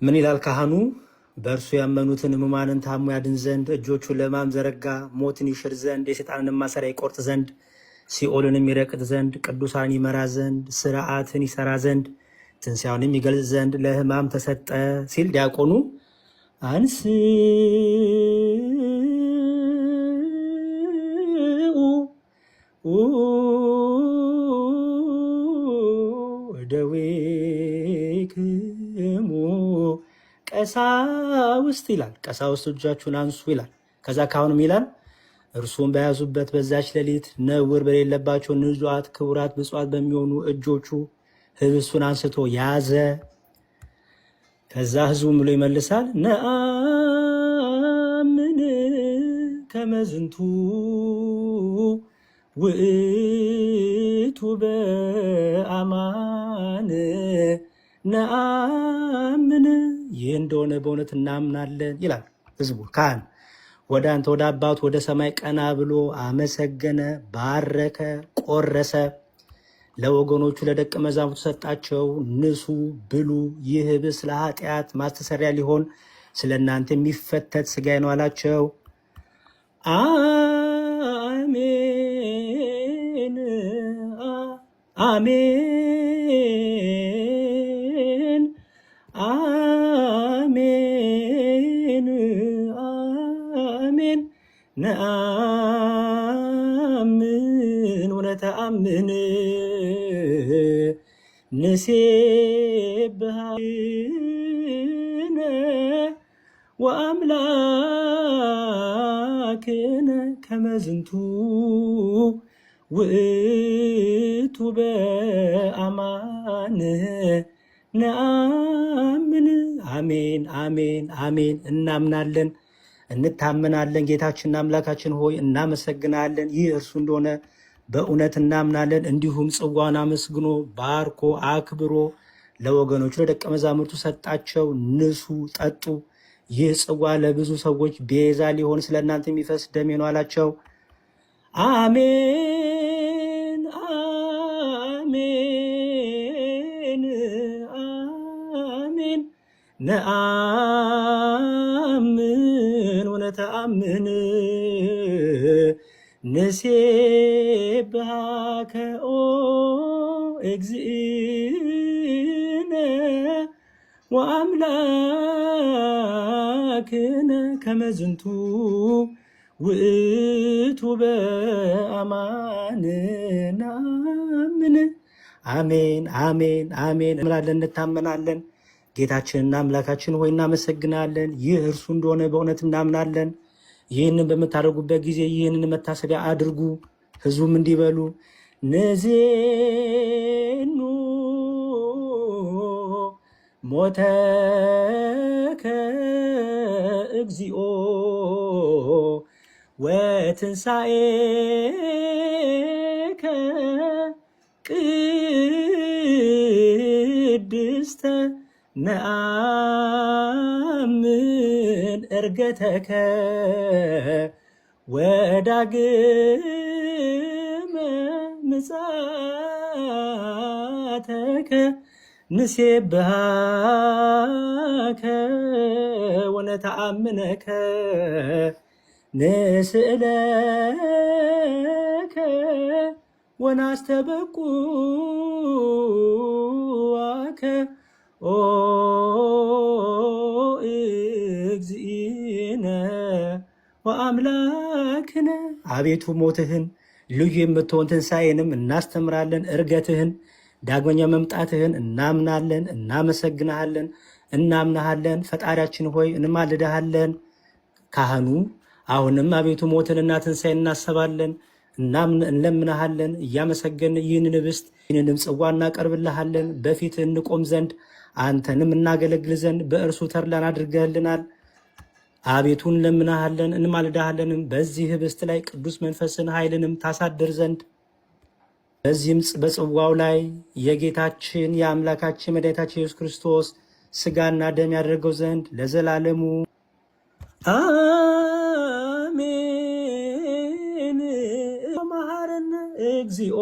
ምን ይላል ካህኑ? በእርሱ ያመኑትን ሕሙማንን ታሞ ያድን ዘንድ እጆቹን ለሕማም ዘረጋ። ሞትን ይሽር ዘንድ የሰይጣንን ማሰሪያ ይቆርጥ ዘንድ ሲኦልንም ይረቅጥ ዘንድ ቅዱሳን ይመራ ዘንድ ስርዓትን ይሰራ ዘንድ ትንሣኤውንም ይገልጽ ዘንድ ለሕማም ተሰጠ ሲል ዲያቆኑ አንስኡ ደዌክሙ ቀሳውስት ይላል። ቀሳውስት እጃችሁን አንሱ ይላል። ከዛ ካሁንም ይላል እርሱም በያዙበት በዛች ሌሊት ነውር በሌለባቸው ንጹሐት ክቡራት ብፁዓት በሚሆኑ እጆቹ ህብስቱን አንስቶ ያዘ። ከዛ ህዝቡም ብሎ ይመልሳል ነአምን ከመዝንቱ ውእቱ በአማን ነአምን ይህ እንደሆነ በእውነት እናምናለን ይላል ህዝቡ። ካህን ወደ አንተ ወደ አባቱ ወደ ሰማይ ቀና ብሎ አመሰገነ፣ ባረከ፣ ቆረሰ፣ ለወገኖቹ ለደቀ መዛሙርቱ ሰጣቸው። ንሱ ብሉ፣ ይህ ህብስት ለኃጢአት ማስተሰሪያ ሊሆን ስለ እናንተ የሚፈተት ሥጋዬ ነው አላቸው። አሜን አሜን አሜን አሜን ነአምን ወነተአምን ንሴብሐነ ወአምላክነ ከመዝንቱ ውእቱ በአማን ነአምን። አሜን አሜን አሜን። እናምናለን እንታመናለን። ጌታችንና አምላካችን ሆይ እናመሰግናለን። ይህ እርሱ እንደሆነ በእውነት እናምናለን። እንዲሁም ጽዋን አመስግኖ ባርኮ አክብሮ ለወገኖቹ ለደቀ መዛሙርቱ ሰጣቸው። ንሱ ጠጡ፣ ይህ ጽዋ ለብዙ ሰዎች ቤዛ ሊሆን ስለ እናንተ የሚፈስ ደሜ ነው አላቸው። አሜን አሜን አሜን ነአምን ወነተአምን ንሴብሐከ ኦ እግዚእነ ወአምላክነ ከመዝንቱ ውእቱ በአማን ነአምን። አሜን አሜን አሜን እንላለን፣ እንታመናለን። ጌታችንና አምላካችን ሆይ እናመሰግናለን። ይህ እርሱ እንደሆነ በእውነት እናምናለን። ይህንን በምታደርጉበት ጊዜ ይህንን መታሰቢያ አድርጉ። ህዝቡም እንዲበሉ ንዜኑ ሞተከ እግዚኦ ወትንሣኤከ ቅድስተ ነአምን ዕርገተከ ወዳግመ ምጽአተከ ንሴብሐከ ወነተአምነከ ንስእለከ ወናስተበቁዐከ ኦ እግዚእነ ወአምላክነ። አቤቱ ሞትህን ልዩ የምትሆን ትንሣኤንም እናስተምራለን። ዕርገትህን ዳግመኛ መምጣትህን እናምናለን፣ እናመሰግንሃለን፣ እናምናሃለን። ፈጣሪያችን ሆይ እንማልድሃለን። ካህኑ አሁንም አቤቱ ሞትንና ትንሣኤን እናስባለን፣ እንለምናሃለን። እያመሰገን ይህንን ህብስት ይህንንም ጽዋ እናቀርብልሃለን። በፊትህ እንቆም ዘንድ አንተንም እናገለግል ዘንድ በእርሱ ተድላን አድርገህልናል። አቤቱ እንለምናሃለን፣ እንማልድሃለንም። በዚህ ህብስት ላይ ቅዱስ መንፈስን ኃይልንም ታሳድር ዘንድ በዚህም በጽዋው ላይ የጌታችን የአምላካችን መድኃኒታችን ኢየሱስ ክርስቶስ ሥጋና ደም ያደርገው ዘንድ ለዘላለሙ አሜን። መሐረነ እግዚኦ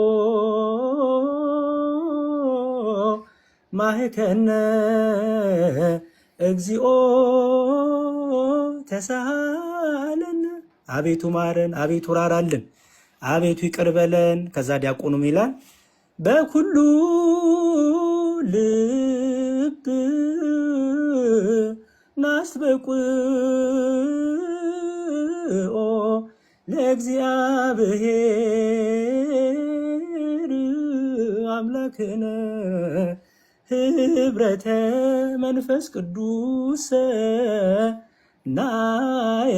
ማህከነ እግዚኦ ተሳሃለን፣ አቤቱ ማረን፣ አቤቱ ራራልን፣ አቤቱ ይቅር በለን። ከዛ ዲያቆኑም ይላል በኩሉ ልብ ናስተበቁኦ ለእግዚአብሔር አምላክነ ህብረተ መንፈስ ቅዱስ ናየ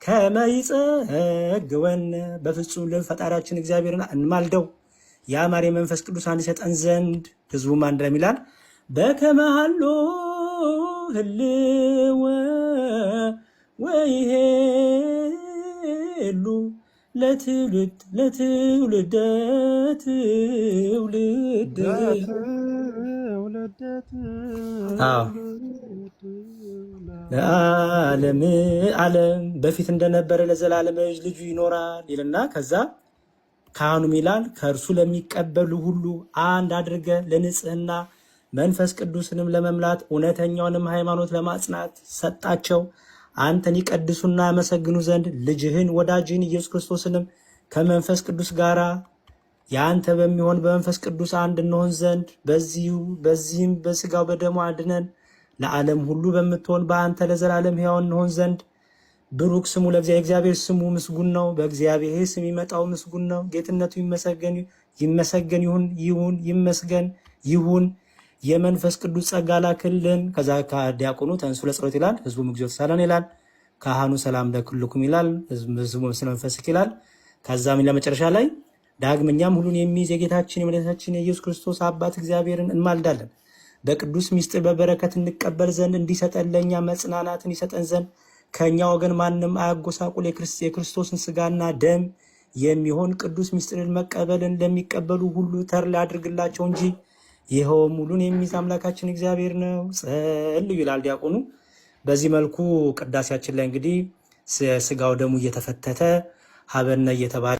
ከመ ይጸግወነ። በፍጹም ልብ ፈጣሪያችን እግዚአብሔርን እንማልደው የአማረ መንፈስ ቅዱስ አንድ ይሰጠን ዘንድ። ህዝቡም አንድ ላይ ይላል በከመ ሀሎ ህልወ ወይሄሉ ለትውልድ ለትውልደ ትውልድ ለዓለም ዓለም በፊት እንደነበረ ለዘላለም ልጁ ይኖራል ይልና ከዛ ካህኑም ይላል ከእርሱ ለሚቀበሉ ሁሉ አንድ አድርገ ለንጽህና መንፈስ ቅዱስንም ለመምላት እውነተኛውንም ሃይማኖት ለማጽናት ሰጣቸው። አንተን ይቀድሱና ያመሰግኑ ዘንድ ልጅህን ወዳጅህን ኢየሱስ ክርስቶስንም ከመንፈስ ቅዱስ ጋር የአንተ በሚሆን በመንፈስ ቅዱስ አንድ እንሆን ዘንድ በዚህም በስጋው በደሙ አድነን ለዓለም ሁሉ በምትሆን በአንተ ለዘላለም ሕያው እንሆን ዘንድ። ብሩክ ስሙ ለእግዚአብሔር፣ ስሙ ምስጉን ነው። በእግዚአብሔር ስም ይመጣው ምስጉን ነው። ጌትነቱ ይመሰገን ይሁን። የመንፈስ ቅዱስ ጸጋ ላክልን። ከዛ ከዲያቆኑ ተንሱ ለጸሎት ይላል። ህዝቡ እግዚኦ ተሳለን ይላል። ካህኑ ሰላም ለኩልኩም ይላል። ህዝቡ ስለ መንፈስክ ይላል። ከዛም ለመጨረሻ ላይ ዳግመኛም ሁሉን የሚይዝ የጌታችን የመድኃኒታችን የኢየሱስ ክርስቶስ አባት እግዚአብሔርን እንማልዳለን በቅዱስ ምስጢር በበረከት እንቀበል ዘንድ እንዲሰጠን ለእኛ መጽናናትን ይሰጠን ዘንድ ከእኛ ወገን ማንም አያጎሳቁል የክርስቶስን ስጋና ደም የሚሆን ቅዱስ ምስጢርን መቀበልን ለሚቀበሉ ሁሉ ተርላ አድርግላቸው እንጂ ይኸውም ሁሉን የሚይዝ አምላካችን እግዚአብሔር ነው። ጸልዩ ይላል ዲያቆኑ። በዚህ መልኩ ቅዳሴያችን ላይ እንግዲህ ስጋው ደሙ እየተፈተተ ሀበነ እየተባለ